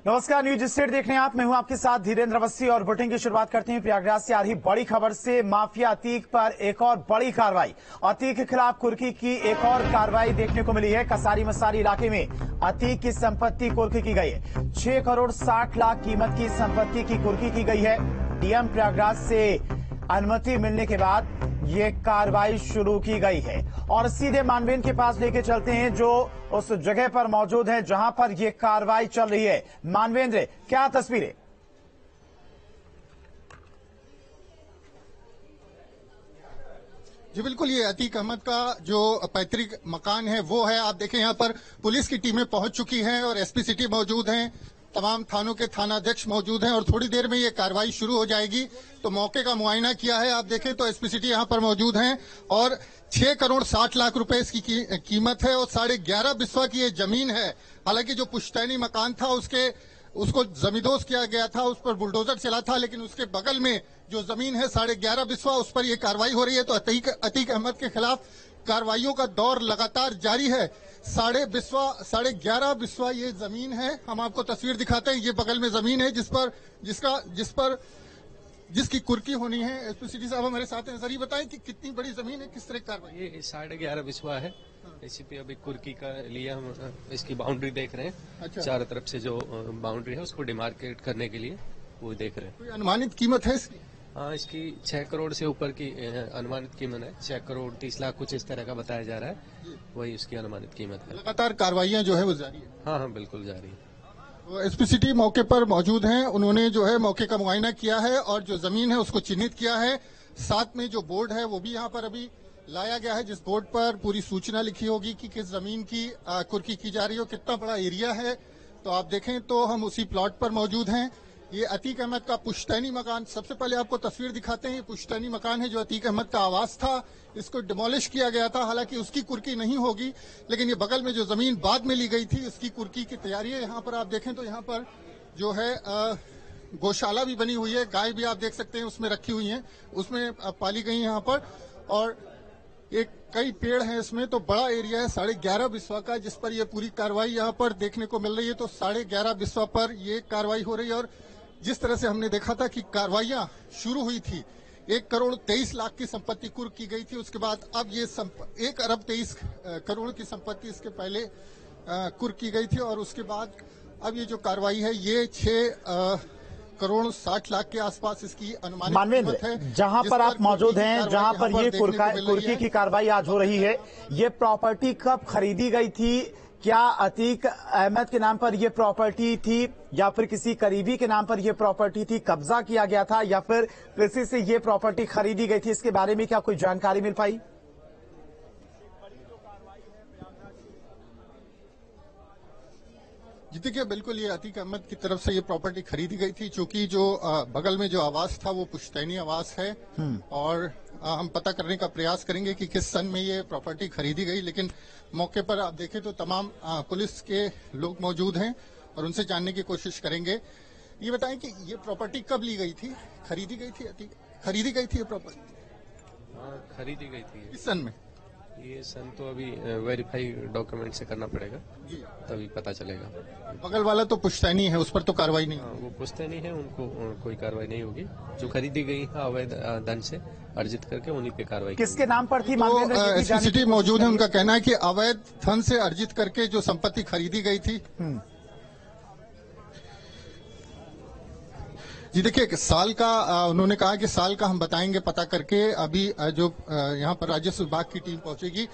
नमस्कार, news state देख रहे हैं आप। मैं हूं आपके साथ धीरेन्द्र अवस्थी और बुलेटिन की शुरुआत करते हैं प्रयागराज से आ रही बड़ी खबर से। माफिया अतीक पर एक और बड़ी कार्रवाई। अतीक के खिलाफ कुर्की की एक और कार्रवाई देखने को मिली है। कसारी मसारी इलाके में अतीक की संपत्ति कुर्की की गई है। 6 करोड़ 60 लाख कीमत की संपत्ति की कुर्की की गई है। डीएम प्रयागराज से अनुमति मिलने के बाद ये कार्रवाई शुरू की गई है और सीधे मानवेंद्र के पास लेके चलते हैं जो उस जगह पर मौजूद है जहां पर ये कार्रवाई चल रही है। मानवेंद्र, क्या तस्वीरें? जी बिल्कुल, ये अतीक अहमद का जो पैतृक मकान है वो है। आप देखें यहाँ पर पुलिस की टीमें पहुंच चुकी हैं और एसपी सिटी मौजूद हैं, तमाम थानों के थानाध्यक्ष मौजूद हैं और थोड़ी देर में ये कार्रवाई शुरू हो जाएगी। तो मौके का मुआयना किया है, आप देखें तो एसपी सिटी यहाँ पर मौजूद हैं और 6 करोड़ 60 लाख रुपए इसकी कीमत है और 11.5 बिस्वा की ये जमीन है। हालांकि जो पुश्तैनी मकान था उसको जमींदोज किया गया था, उस पर बुलडोजर चला था, लेकिन उसके बगल में जो जमीन है 11.5 बिस्वा, उस पर यह कार्रवाई हो रही है। तो अतीक अहमद के खिलाफ कार्रवाइयों का दौर लगातार जारी है। 11.5 बिस्वा ये जमीन है। हम आपको तस्वीर दिखाते हैं। ये बगल में जमीन है जिसकी कुर्की होनी है। एसपी सिटी साहब हमारे साथ हैं। सर, ये बताएं कि कितनी बड़ी जमीन है, किस तरह कार्रवाई? ये 11.5 बिस्वा है। इसी पे अभी कुर्की का लिए हम इसकी बाउंड्री देख रहे हैं। अच्छा। चारों तरफ से जो बाउंड्री है उसको डिमार्केट करने के लिए वो देख रहे हैं। कोई अनुमानित कीमत है इसकी? हाँ, इसकी 6 करोड़ से ऊपर की अनुमानित कीमत है। 6 करोड़ 30 लाख कुछ इस तरह का बताया जा रहा है, वही उसकी अनुमानित कीमत है। लगातार कार्रवाइयां जो है वो जारी है। हाँ, बिल्कुल जारी है। एसपी सिटी मौके पर मौजूद हैं। उन्होंने जो है मौके का मुआयना किया है और जो जमीन है उसको चिन्हित किया है। साथ में जो बोर्ड है वो भी यहाँ पर अभी लाया गया है, जिस बोर्ड पर पूरी सूचना लिखी होगी कि किस जमीन की कुर्की की जा रही है, कितना बड़ा एरिया है। तो आप देखें तो हम उसी प्लॉट पर मौजूद हैं। ये अतीक अहमद का पुश्तैनी मकान, सबसे पहले आपको तस्वीर दिखाते हैं। ये पुश्तैनी मकान है जो अतीक अहमद का आवास था, इसको डिमोलिश किया गया था। हालांकि उसकी कुर्की नहीं होगी, लेकिन ये बगल में जो जमीन बाद में ली गई थी उसकी कुर्की की तैयारी है। यहाँ पर आप देखें तो यहाँ पर जो है गौशाला भी बनी हुई है, गाय भी आप देख सकते हैं उसमें रखी हुई है, उसमें पाली गई यहाँ पर। और कई पेड़ हैं इसमें। तो बड़ा एरिया है 11.5 बिस्वा का, जिस पर यह पूरी कार्रवाई यहाँ पर देखने को मिल रही है। तो 11.5 बिस्वा पर यह कार्रवाई हो रही है और जिस तरह से हमने देखा था कि कार्रवाइयां शुरू हुई थी, 1 करोड़ 23 लाख की संपत्ति कुर्क की गई थी। उसके बाद अब ये 1 अरब 23 करोड़ की संपत्ति इसके पहले कुर्क की गई थी और उसके बाद अब ये जो कार्रवाई है ये 6 करोड़ 60 लाख के आसपास इसकी अनुमानित कीमत है। जहां पर आप मौजूद हैं, जहां पर ये कुर्की की कार्रवाई आज हो रही है, ये प्रॉपर्टी कब खरीदी गई थी? क्या अतीक अहमद के नाम पर यह प्रॉपर्टी थी या फिर किसी करीबी के नाम पर यह प्रॉपर्टी थी? कब्जा किया गया था या फिर किसी से यह प्रॉपर्टी खरीदी गई थी? इसके बारे में क्या कोई जानकारी मिल पाई? जी देखिए, बिल्कुल ये अतीक अहमद की तरफ से ये प्रॉपर्टी खरीदी गई थी, चूंकि जो बगल में जो आवास था वो पुश्तैनी आवास है और हम पता करने का प्रयास करेंगे कि किस सन में ये प्रॉपर्टी खरीदी गई। लेकिन मौके पर आप देखें तो तमाम पुलिस के लोग मौजूद हैं और उनसे जानने की कोशिश करेंगे। ये बताएं कि ये प्रॉपर्टी कब ली गई थी, खरीदी गई थी ये प्रॉपर्टी? खरीदी गई थी। किस सन में? ये सन तो अभी वेरीफाई डॉक्यूमेंट से करना पड़ेगा, तभी पता चलेगा। बगल वाला तो पुश्तैनी है, उस पर तो कार्रवाई नहीं? वो पुश्तैनी है, उनको कोई कार्रवाई नहीं होगी। जो खरीदी गई है अवैध धन से अर्जित करके उन्हीं पे कार्रवाई। किसके नाम पर थी? एसपी सिटी मौजूद है, उनका कहना है कि अवैध धन से अर्जित करके जो संपत्ति खरीदी गई थी। जी देखिए, साल का उन्होंने कहा कि साल का हम बताएंगे पता करके। अभी जो यहाँ पर राजस्व विभाग की टीम पहुंचेगी,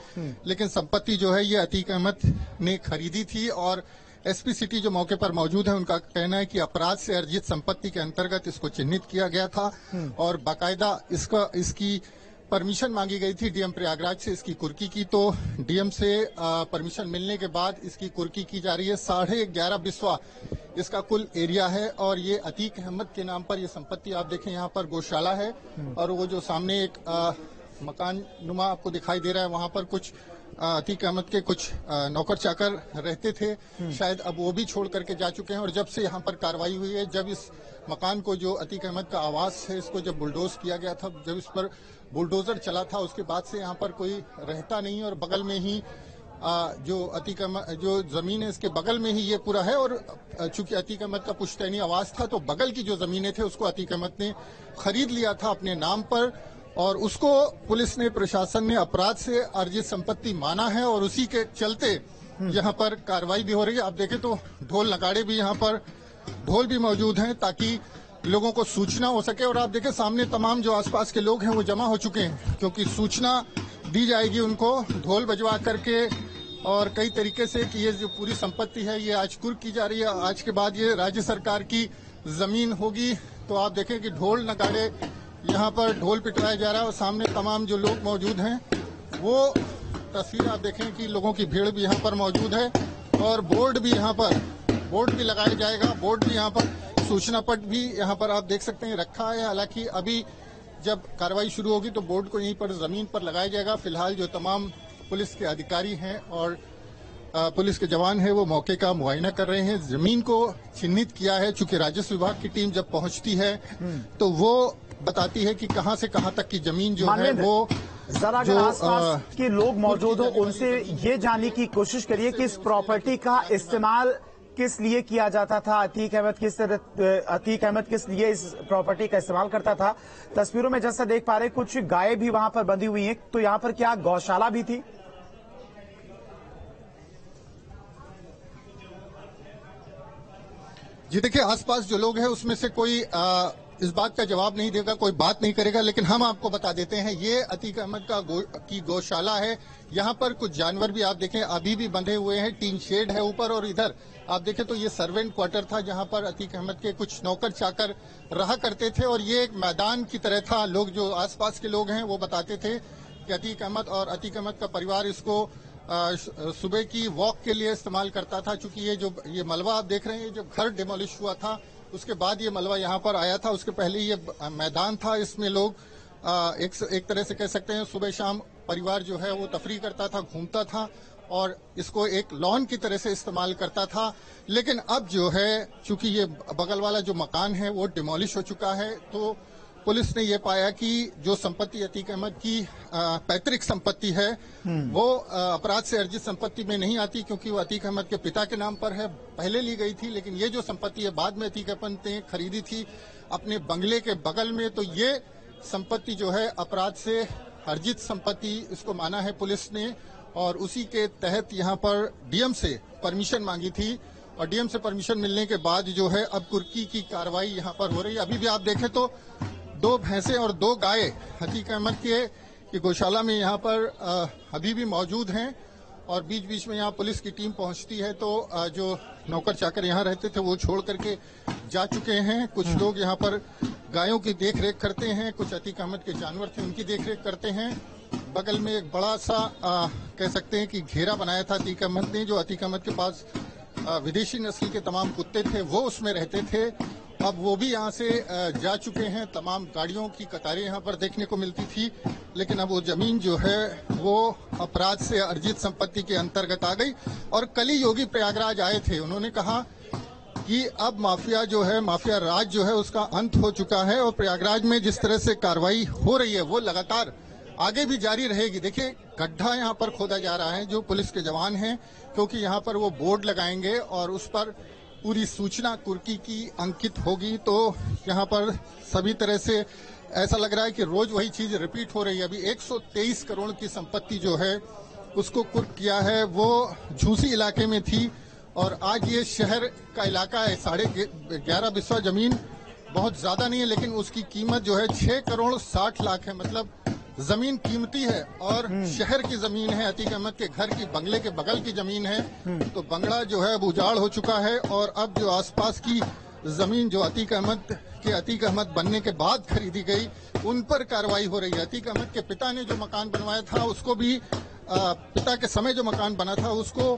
लेकिन संपत्ति जो है ये अतीक अहमद ने खरीदी थी और एसपी सिटी जो मौके पर मौजूद है उनका कहना है कि अपराध से अर्जित संपत्ति के अंतर्गत इसको चिन्हित किया गया था और बाकायदा इसकी परमिशन मांगी गई थी डीएम प्रयागराज से इसकी कुर्की की। तो डीएम से परमिशन मिलने के बाद इसकी कुर्की की जा रही है। 11.5 बिस्वा इसका कुल एरिया है और ये अतीक अहमद के नाम पर ये संपत्ति आप देखें, यहाँ पर गौशाला है और वो जो सामने एक मकान नुमा आपको दिखाई दे रहा है, वहां पर कुछ अतीक अहमद के कुछ नौकर चाकर रहते थे, शायद अब वो भी छोड़ करके जा चुके हैं। और जब से यहाँ पर कार्रवाई हुई है, जब इस मकान को जो अतीक अहमद का आवास है इसको जब बुलडोज किया गया था, जब इस पर बुलडोजर चला था, उसके बाद से यहाँ पर कोई रहता नहीं और बगल में ही जो जमीन है इसके बगल में ही ये पूरा है। और चूंकि अतीक अहमद का पुश्तैनी आवास था तो बगल की जो जमीनें थे उसको अतीक अहमद ने खरीद लिया था अपने नाम पर, और उसको पुलिस ने, प्रशासन ने अपराध से अर्जित संपत्ति माना है और उसी के चलते यहाँ पर कार्रवाई भी हो रही है। आप देखें तो ढोल नगाड़े भी यहाँ पर, ढोल भी मौजूद हैं ताकि लोगों को सूचना हो सके। और आप देखें सामने तमाम जो आसपास के लोग हैं वो जमा हो चुके हैं क्योंकि सूचना दी जाएगी उनको ढोल बजवा करके और कई तरीके से कि ये जो पूरी संपत्ति है ये आज कुर्क की जा रही है। आज के बाद ये राज्य सरकार की जमीन होगी। तो आप देखें कि ढोल नगाड़े, यहाँ पर ढोल पिटवाया जा रहा है और सामने तमाम जो लोग मौजूद हैं वो तस्वीर आप देखें कि लोगों की भीड़ भी यहाँ पर मौजूद है। और बोर्ड भी यहाँ पर, बोर्ड भी लगाया जाएगा, बोर्ड भी यहाँ पर, सूचना पट भी यहाँ पर आप देख सकते हैं रखा है। हालांकि अभी जब कार्रवाई शुरू होगी तो बोर्ड को यहीं पर जमीन पर लगाया जाएगा। फिलहाल जो तमाम पुलिस के अधिकारी हैं और पुलिस के जवान हैं वो मौके का मुआयना कर रहे हैं। जमीन को चिन्हित किया है, चूंकि राजस्व विभाग की टीम जब पहुंचती है तो वो बताती है कि कहां से कहां तक की जमीन जो है वो। जरा अगर आसपास के लोग मौजूद हो उनसे ये जानने की कोशिश करिए कि इस प्रॉपर्टी का इस्तेमाल किस लिए किया जाता था, अतीक अहमद किस लिए इस प्रॉपर्टी का इस्तेमाल करता था। तस्वीरों में जैसा देख पा रहे कुछ गायें भी वहां पर बंधी हुई हैं, तो यहाँ पर क्या गौशाला भी थी? जी देखिए, आसपास जो लोग हैं उसमें से कोई इस बात का जवाब नहीं देगा, कोई बात नहीं करेगा, लेकिन हम आपको बता देते हैं ये अतीक अहमद की गौशाला है। यहाँ पर कुछ जानवर भी आप देखें अभी भी बंधे हुए हैं, टीन शेड है ऊपर, और इधर आप देखें तो ये सर्वेंट क्वार्टर था जहाँ पर अतीक अहमद के कुछ नौकर चाकर रहा करते थे और ये एक मैदान की तरह था। लोग जो आसपास के लोग हैं वो बताते थे कि अतीक अहमद और अतीक अहमद का परिवार इसको सुबह की वॉक के लिए इस्तेमाल करता था। चूंकि ये मलबा आप देख रहे हैं, जब घर डिमोलिश हुआ था उसके बाद ये मलबा यहाँ पर आया था, उसके पहले ये मैदान था। इसमें लोग एक तरह से कह सकते हैं सुबह शाम परिवार जो है वो तफरी करता था, घूमता था और इसको एक लॉन की तरह से इस्तेमाल करता था। लेकिन अब जो है चूंकि ये बगल वाला जो मकान है वो डिमोलिश हो चुका है, तो पुलिस ने ये पाया कि जो संपत्ति अतीक अहमद की पैतृक संपत्ति है वो अपराध से अर्जित संपत्ति में नहीं आती, क्योंकि वो अतीक अहमद के पिता के नाम पर है, पहले ली गई थी। लेकिन ये जो संपत्ति है बाद में अतीक अहमद ने खरीदी थी अपने बंगले के बगल में, तो ये संपत्ति जो है अपराध से अर्जित संपत्ति इसको माना है पुलिस ने। और उसी के तहत यहाँ पर डीएम से परमिशन मांगी थी और डीएम से परमिशन मिलने के बाद जो है अब कुर्की की कार्रवाई यहाँ पर हो रही है। अभी भी आप देखें तो 2 भैंसें और 2 गायें अतीक अहमद के गौशाला में यहाँ पर अभी भी मौजूद हैं और बीच बीच में यहाँ पुलिस की टीम पहुंचती है तो जो नौकर चाकर यहाँ रहते थे वो छोड़ करके जा चुके हैं। कुछ लोग यहाँ पर गायों की देखरेख करते हैं, कुछ अतीक अहमद के जानवर थे उनकी देखरेख करते हैं। बगल में एक बड़ा सा कह सकते हैं कि घेरा बनाया था अतीक अहमद ने, जो अतीक अहमद के पास विदेशी नस्ल के तमाम कुत्ते थे वो उसमें रहते थे। अब वो भी यहाँ से जा चुके हैं। तमाम गाड़ियों की कतारें यहाँ पर देखने को मिलती थी, लेकिन अब वो जमीन जो है वो अपराध से अर्जित संपत्ति के अंतर्गत आ गई। और कल ही योगी प्रयागराज आए थे, उन्होंने कहा कि अब माफिया जो है, माफिया राज जो है उसका अंत हो चुका है और प्रयागराज में जिस तरह से कार्रवाई हो रही है वो लगातार आगे भी जारी रहेगी। देखिए गड्ढा यहाँ पर खोदा जा रहा है, जो पुलिस के जवान हैं, क्योंकि यहाँ पर वो बोर्ड लगाएंगे और उस पर पूरी सूचना कुर्की की अंकित होगी। तो यहाँ पर सभी तरह से ऐसा लग रहा है कि रोज वही चीज रिपीट हो रही है। अभी 123 करोड़ की संपत्ति जो है उसको कुर्क किया है, वो झूसी इलाके में थी और आज ये शहर का इलाका है। 11.5 बिस्वा जमीन बहुत ज्यादा नहीं है, लेकिन उसकी कीमत जो है 6 करोड़ 60 लाख है। मतलब जमीन कीमती है और शहर की जमीन है, अतीक अहमद के घर की बंगले के बगल की जमीन है। तो बंगला जो है अब उजाड़ हो चुका है और अब जो आसपास की जमीन जो अतीक अहमद बनने के बाद खरीदी गई उन पर कार्रवाई हो रही है। अतीक अहमद के पिता ने जो मकान बनवाया था उसको भी पिता के समय जो मकान बना था उसको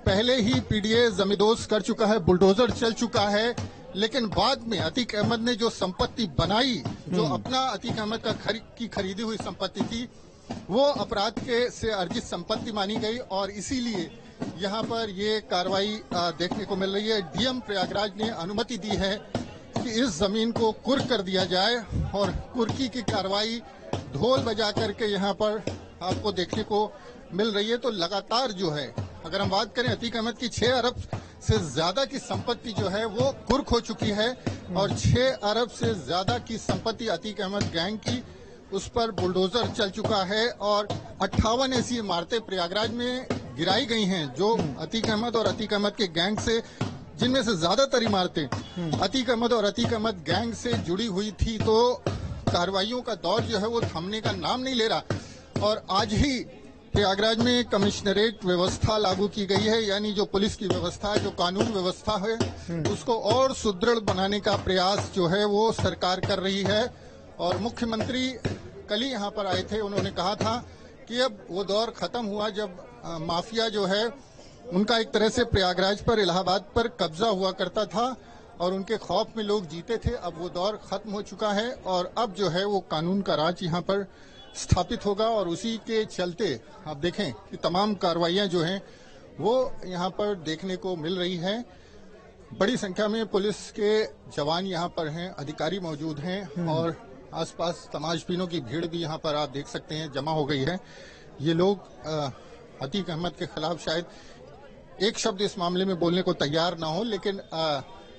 पहले ही पीडीए जमींदोज कर चुका है, बुलडोजर चल चुका है। लेकिन बाद में अतीक अहमद ने जो संपत्ति बनाई, जो अपना अतीक अहमद की खरीदी हुई संपत्ति थी, वो अपराध से अर्जित संपत्ति मानी गई और इसीलिए यहाँ पर ये कार्रवाई देखने को मिल रही है। डीएम प्रयागराज ने अनुमति दी है कि इस जमीन को कुर्क कर दिया जाए और कुर्की की कार्रवाई ढोल बजा करके यहाँ पर आपको देखने को मिल रही है। तो लगातार जो है, अगर हम बात करें अतीक अहमद की 6 अरब से ज्यादा की संपत्ति जो है वो कुर्क हो चुकी है और 6 अरब से ज्यादा की संपत्ति अतीक अहमद गैंग की, उस पर बुलडोजर चल चुका है और 58 ऐसी इमारतें प्रयागराज में गिराई गई हैं जो अतीक अहमद और अतीक अहमद के गैंग से, जिनमें से ज्यादातर इमारतें अतीक अहमद और अतीक अहमद गैंग से जुड़ी हुई थी। तो कार्रवाइयों का दौर जो है वो थमने का नाम नहीं ले रहा और आज ही प्रयागराज में कमिश्नरेट व्यवस्था लागू की गई है, यानी जो पुलिस की व्यवस्था है, जो कानून व्यवस्था है, उसको और सुदृढ़ बनाने का प्रयास जो है वो सरकार कर रही है। और मुख्यमंत्री कल ही यहाँ पर आए थे, उन्होंने कहा था कि अब वो दौर खत्म हुआ जब माफिया जो है उनका एक तरह से प्रयागराज पर, इलाहाबाद पर कब्जा हुआ करता था और उनके खौफ में लोग जीते थे। अब वो दौर खत्म हो चुका है और अब जो है वो कानून का राज यहाँ पर स्थापित होगा और उसी के चलते आप देखें कि तमाम कार्रवाइयां जो हैं वो यहाँ पर देखने को मिल रही हैं। बड़ी संख्या में पुलिस के जवान यहाँ पर हैं, अधिकारी मौजूद हैं और आसपास तमाशबीनों की भीड़ भी यहाँ पर आप देख सकते हैं जमा हो गई है। ये लोग अतीक अहमद के खिलाफ शायद एक शब्द इस मामले में बोलने को तैयार ना हो, लेकिन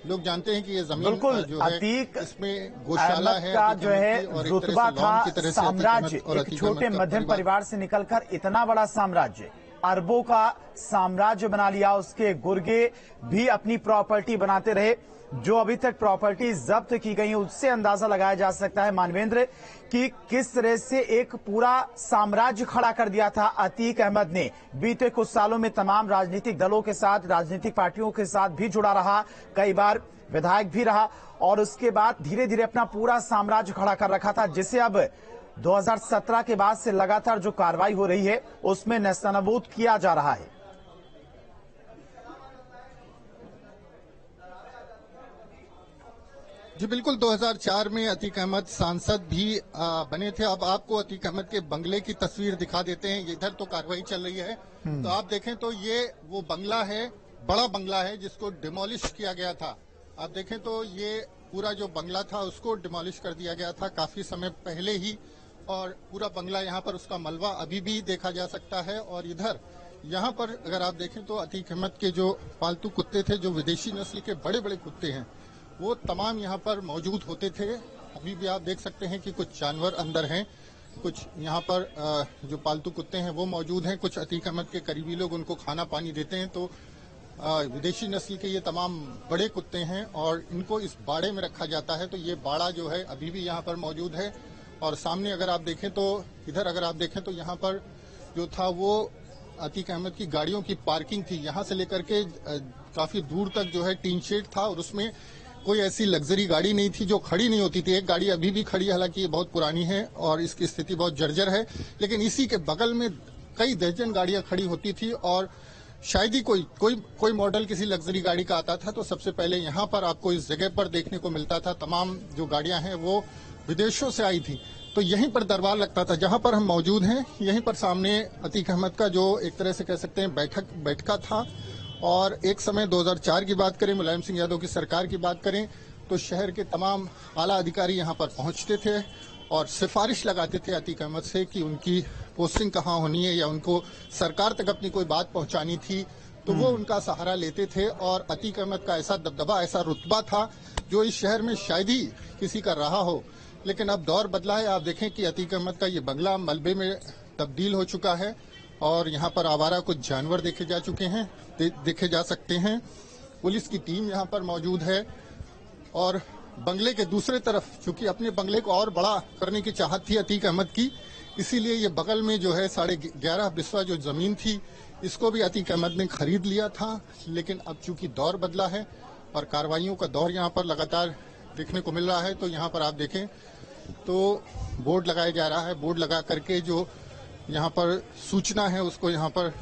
लोग जानते हैं कि ये जमीन बिल्कुल जो है अतीक इसमें गौशाला है का जो है रुतबा था, साम्राज्य, एक छोटे मध्यम परिवार से निकलकर इतना बड़ा साम्राज्य, अरबों का साम्राज्य बना लिया। उसके गुर्गे भी अपनी प्रॉपर्टी बनाते रहे। जो अभी तक प्रॉपर्टी जब्त की गई है उससे अंदाजा लगाया जा सकता है मानवेंद्र कि किस तरह से एक पूरा साम्राज्य खड़ा कर दिया था अतीक अहमद ने। बीते कुछ सालों में तमाम राजनीतिक दलों के साथ, राजनीतिक पार्टियों के साथ भी जुड़ा रहा, कई बार विधायक भी रहा और उसके बाद धीरे धीरे अपना पूरा साम्राज्य खड़ा कर रखा था, जिसे अब 2017 के बाद से लगातार जो कार्रवाई हो रही है उसमें नेस्तनाबूद किया जा रहा है। जी बिल्कुल, 2004 में अतीक अहमद सांसद भी बने थे। अब आपको अतीक अहमद के बंगले की तस्वीर दिखा देते हैं। इधर तो कार्रवाई चल रही है, तो आप देखें तो ये वो बंगला है, बड़ा बंगला है जिसको डिमोलिश किया गया था। आप देखें तो ये पूरा जो बंगला था उसको डिमोलिश कर दिया गया था काफी समय पहले ही और पूरा बंगला यहाँ पर उसका मलबा अभी भी देखा जा सकता है। और इधर यहाँ पर अगर आप देखें तो अतीक अहमद के जो पालतू कुत्ते थे, जो विदेशी नस्ल के बड़े बड़े कुत्ते हैं, वो तमाम यहाँ पर मौजूद होते थे। अभी भी आप देख सकते हैं कि कुछ जानवर अंदर हैं, कुछ यहाँ पर जो पालतू कुत्ते हैं वो मौजूद हैं। कुछ अतीक अहमद के करीबी लोग उनको खाना पानी देते हैं। तो विदेशी नस्ल के ये तमाम बड़े कुत्ते हैं और इनको इस बाड़े में रखा जाता है। तो ये बाड़ा जो है अभी भी यहाँ पर मौजूद है। और सामने अगर आप देखें तो इधर अगर आप देखें तो यहाँ पर जो था वो अतीक अहमद की गाड़ियों की पार्किंग थी। यहाँ से लेकर के काफी दूर तक जो है टीन शेड था और उसमें कोई ऐसी लग्जरी गाड़ी नहीं थी जो खड़ी नहीं होती थी। एक गाड़ी अभी भी खड़ी है, हालांकि ये बहुत पुरानी है और इसकी स्थिति बहुत जर्जर है, लेकिन इसी के बगल में कई दर्जन गाड़ियां खड़ी होती थी और शायद ही कोई मॉडल किसी लग्जरी गाड़ी का आता था तो सबसे पहले यहाँ पर आपको इस जगह पर देखने को मिलता था। तमाम जो गाड़ियां हैं वो विदेशों से आई थी, तो यहीं पर दरबार लगता था। जहां पर हम मौजूद हैं यहीं पर सामने अतीक अहमद का जो एक तरह से कह सकते हैं बैठका था। और एक समय 2004 की बात करें, मुलायम सिंह यादव की सरकार की बात करें, तो शहर के तमाम आला अधिकारी यहाँ पर पहुंचते थे और सिफारिश लगाते थे अतीक अहमद से कि उनकी पोस्टिंग कहाँ होनी है या उनको सरकार तक अपनी कोई बात पहुंचानी थी तो वो उनका सहारा लेते थे। और अतीक अहमद का ऐसा दबदबा, ऐसा रुतबा था जो इस शहर में शायद ही किसी का रहा हो। लेकिन अब दौर बदला है। आप देखें कि अतीक अहमद का ये बंगला मलबे में तब्दील हो चुका है और यहाँ पर आवारा कुछ जानवर देखे जा चुके हैं, देखे जा सकते हैं। पुलिस की टीम यहाँ पर मौजूद है और बंगले के दूसरे तरफ, चूंकि अपने बंगले को और बड़ा करने की चाहत थी अतीक अहमद की, इसीलिए ये बगल में जो है 11.5 बिस्वा जो जमीन थी इसको भी अतीक अहमद ने खरीद लिया था। लेकिन अब चूंकि दौर बदला है और कार्रवाइयों का दौर यहाँ पर लगातार देखने को मिल रहा है, तो यहाँ पर आप देखें तो बोर्ड लगाया जा रहा है। बोर्ड लगा करके जो यहाँ पर सूचना है उसको यहाँ पर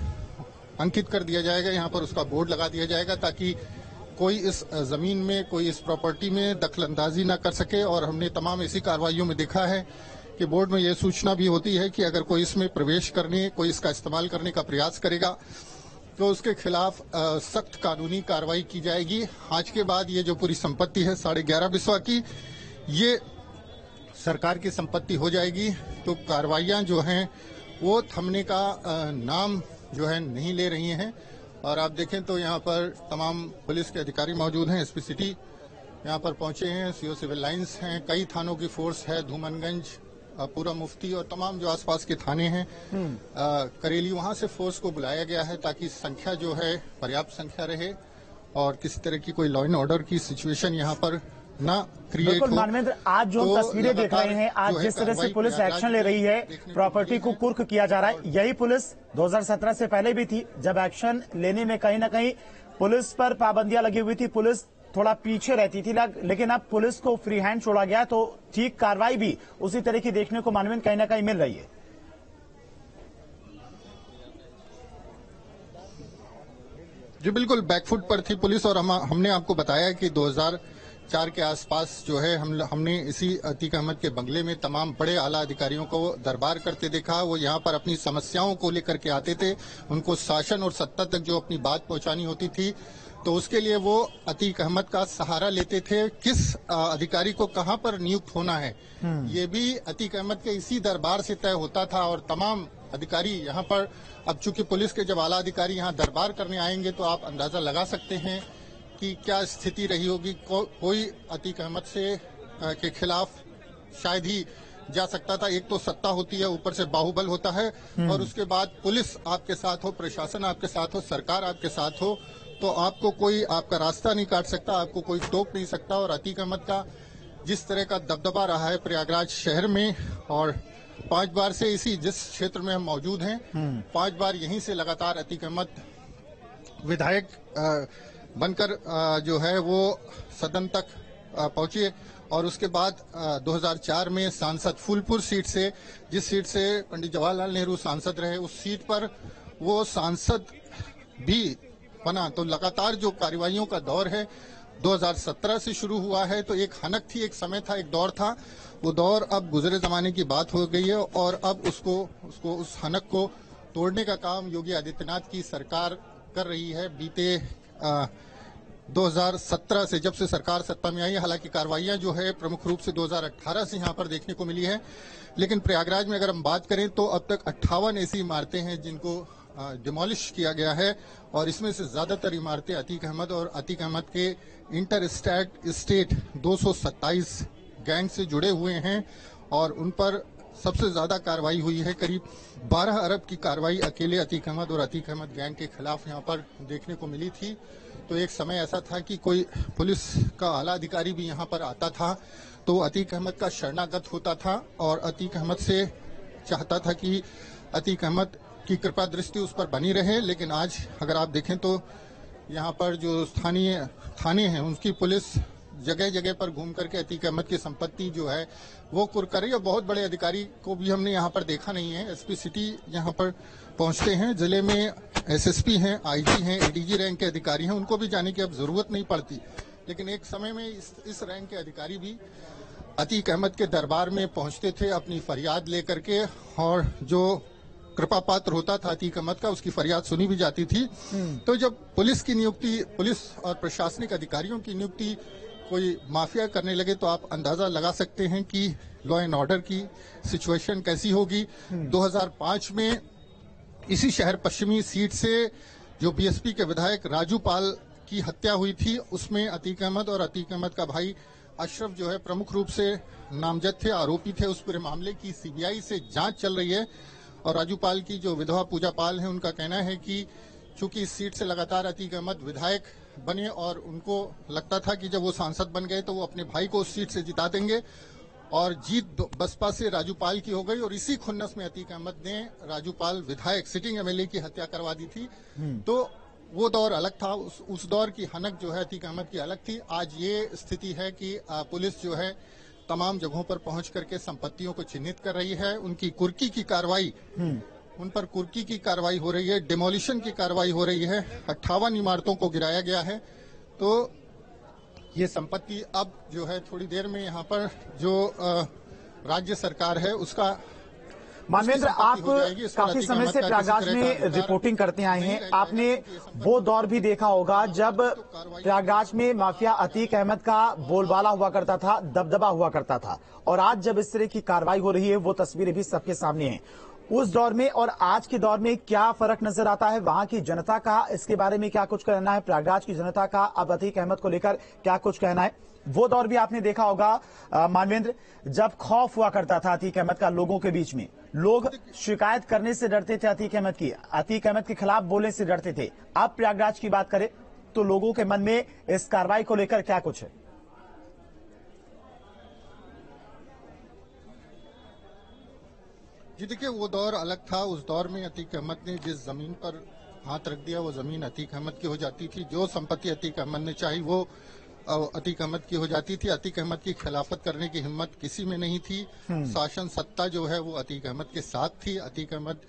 अंकित कर दिया जाएगा, यहाँ पर उसका बोर्ड लगा दिया जाएगा ताकि कोई इस जमीन में, कोई इस प्रॉपर्टी में दखल अंदाजी ना कर सके। और हमने तमाम ऐसी कार्रवाइयों में देखा है कि बोर्ड में यह सूचना भी होती है कि अगर कोई इसमें प्रवेश करने, कोई इसका इस्तेमाल करने का प्रयास करेगा तो उसके खिलाफ सख्त कानूनी कार्रवाई की जाएगी। आज के बाद ये जो पूरी संपत्ति है 11.5 बिस्वा की, ये सरकार की संपत्ति हो जाएगी। तो कार्रवाइयां जो हैं वो थमने का नाम जो है नहीं ले रही हैं। और आप देखें तो यहाँ पर तमाम पुलिस के अधिकारी मौजूद हैं। एसपी सिटी यहाँ पर पहुंचे हैं, सीओ सिविल लाइंस हैं, कई थानों की फोर्स है, धूमनगंज, पूरा मुफ्ती और तमाम जो आसपास के थाने हैं, करेली, वहां से फोर्स को बुलाया गया है ताकि संख्या जो है पर्याप्त संख्या रहे और किसी तरह की कोई लॉ एंड ऑर्डर की सिचुएशन यहाँ पर ना क्रिएट बिल्कुल हो। मानवेंद्र, आज जो हम तस्वीरें देख रहे हैं, आज जिस तरह से पुलिस एक्शन ले रही है, प्रॉपर्टी को कुर्क किया जा रहा है, यही पुलिस 2017 से पहले भी थी, जब एक्शन लेने में कहीं ना कहीं पुलिस पर पाबंदियां लगी हुई थी, पुलिस थोड़ा पीछे रहती थी, लेकिन अब पुलिस को फ्री हैंड छोड़ा गया, तो ठीक कार्रवाई भी उसी तरह की देखने को मानवेंद्र कहीं ना कहीं मिल रही है। जी बिल्कुल, बैकफुट पर थी पुलिस और हमने आपको बताया कि 2004 के आसपास जो है हमने इसी अतीक अहमद के बंगले में तमाम बड़े आला अधिकारियों को दरबार करते देखा। वो यहाँ पर अपनी समस्याओं को लेकर के आते थे, उनको शासन और सत्ता तक जो अपनी बात पहुंचानी होती थी तो उसके लिए वो अतीक अहमद का सहारा लेते थे। किस अधिकारी को कहां पर नियुक्त होना है ये भी अतीक अहमद के इसी दरबार से तय होता था। और तमाम अधिकारी यहाँ पर, अब चूंकि पुलिस के जब आला अधिकारी यहाँ दरबार करने आएंगे तो आप अंदाजा लगा सकते हैं कि क्या स्थिति रही होगी। कोई अतीक अहमद से के खिलाफ शायद ही जा सकता था। एक तो सत्ता होती है, ऊपर से बाहुबल होता है और उसके बाद पुलिस आपके साथ हो, प्रशासन आपके साथ हो, सरकार आपके साथ हो, तो आपको कोई आपका रास्ता नहीं काट सकता, आपको कोई टोक नहीं सकता। और अतीक अहमद का जिस तरह का दबदबा रहा है प्रयागराज शहर में, और 5 बार से इसी जिस क्षेत्र में हम मौजूद हैं 5 बार यहीं से लगातार अतीक अहमद विधायक बनकर जो है वो सदन तक पहुंचे। और उसके बाद 2004 में सांसद फूलपुर सीट से, जिस सीट से पंडित जवाहरलाल नेहरू सांसद रहे, उस सीट पर वो सांसद भी बना। तो लगातार जो कार्रवाइयों का दौर है 2017 से शुरू हुआ है। तो एक हनक थी, एक समय था, एक दौर था, वो दौर अब गुजरे जमाने की बात हो गई है और अब उस हनक को तोड़ने का काम योगी आदित्यनाथ की सरकार कर रही है। बीते 2017 से, जब से सरकार सत्ता में आई है, हालांकि कार्रवाइयां जो है प्रमुख रूप से 2018 से यहां पर देखने को मिली है, लेकिन प्रयागराज में अगर हम बात करें तो अब तक 58 ऐसी इमारतें हैं जिनको डिमोलिश किया गया है। और इसमें से ज्यादातर इमारतें अतीक अहमद और अतीक अहमद के इंटर स्टेट 227 गैंग से जुड़े हुए हैं और उन पर सबसे ज्यादा कार्रवाई हुई है। करीब 12 अरब की कार्रवाई अकेले अतीक अहमद और अतीक अहमद गैंग के खिलाफ यहाँ पर देखने को मिली थी। तो एक समय ऐसा था कि कोई पुलिस का आला अधिकारी भी यहाँ पर आता था तो अतीक अहमद का शरणागत होता था और अतीक अहमद से चाहता था कि अतीक अहमद की कृपा दृष्टि उस पर बनी रहे। लेकिन आज अगर आप देखें तो यहाँ पर जो स्थानीय थाने हैं उनकी पुलिस जगह जगह पर घूम करके अतीक अहमद की संपत्ति जो है वो कुर्क कर रही है। बहुत बड़े अधिकारी को भी हमने यहाँ पर देखा नहीं है। एसपी सिटी यहाँ पर पहुंचते हैं, जिले में एसएसपी हैं, आईजी हैं, एडीजी रैंक के अधिकारी हैं, उनको भी जाने की अब जरूरत नहीं पड़ती। लेकिन एक समय में इस रैंक के अधिकारी भी अतीक अहमद के दरबार में पहुंचते थे अपनी फरियाद लेकर के, और जो कृपा पात्र होता था अतीक अहमद का, उसकी फरियाद सुनी भी जाती थी। तो जब पुलिस की नियुक्ति, पुलिस और प्रशासनिक अधिकारियों की नियुक्ति कोई माफिया करने लगे तो आप अंदाजा लगा सकते हैं कि लॉ एंड ऑर्डर की सिचुएशन कैसी होगी। 2005 में इसी शहर पश्चिमी सीट से जो बीएसपी के विधायक राजू पाल की हत्या हुई थी, उसमें अतीक अहमद और अतीक अहमद का भाई अशरफ जो है प्रमुख रूप से नामजद थे, आरोपी थे। उस पूरे मामले की सीबीआई से जांच चल रही है और राजू पाल की जो विधवा पूजा पाल है, उनका कहना है कि चूंकि इस सीट से लगातार अतीक अहमद विधायक बने और उनको लगता था कि जब वो सांसद बन गए तो वो अपने भाई को उस सीट से जिता देंगे, और जीत बसपा से राजू पाल की हो गई। और इसी खुन्नस में अतीक अहमद ने राजू पाल विधायक, सिटिंग एमएलए की हत्या करवा दी थी। तो वो दौर अलग था, उस दौर की हनक जो है अतीक अहमद की अलग थी। आज ये स्थिति है कि पुलिस जो है तमाम जगहों पर पहुंच करके संपत्तियों को चिन्हित कर रही है, उनकी कुर्की की कार्रवाई, उन पर कुर्की की कार्रवाई हो रही है, डिमोलिशन की कार्रवाई हो रही है। 58 इमारतों को गिराया गया है। तो ये संपत्ति अब जो है थोड़ी देर में यहाँ पर जो राज्य सरकार है उसका, मानवेंद्र, आप काफी समय से प्रयागराज में रिपोर्टिंग करते आए हैं, आपने वो दौर भी देखा होगा जब प्रयागराज में माफिया अतीक अहमद का बोलबाला हुआ करता था, दबदबा हुआ करता था, और आज जब इस तरह की कार्रवाई हो रही है वो तस्वीरें भी सबके सामने हैं। उस दौर में और आज के दौर में क्या फर्क नजर आता है? वहां की जनता का इसके बारे में क्या कुछ कहना है? प्रयागराज की जनता का अब अतीक अहमद को लेकर क्या कुछ कहना है? वो दौर भी आपने देखा होगा मानवेंद्र, जब खौफ हुआ करता था अतीक अहमद का लोगों के बीच में। लोग शिकायत करने से डरते थे अतीक अहमद के खिलाफ बोलने से डरते थे। अब प्रयागराज की बात करें तो लोगों के मन में इस कार्रवाई को लेकर क्या कुछ है? जी देखिए, वो दौर अलग था। उस दौर में अतीक अहमद ने जिस जमीन पर हाथ रख दिया वो जमीन अतीक अहमद की हो जाती थी। जो संपत्ति अतीक अहमद ने चाही वो अतीक अहमद की हो जाती थी। अतीक अहमद की खिलाफत करने की हिम्मत किसी में नहीं थी। शासन सत्ता जो है वो अतीक अहमद के साथ थी। अतीक अहमद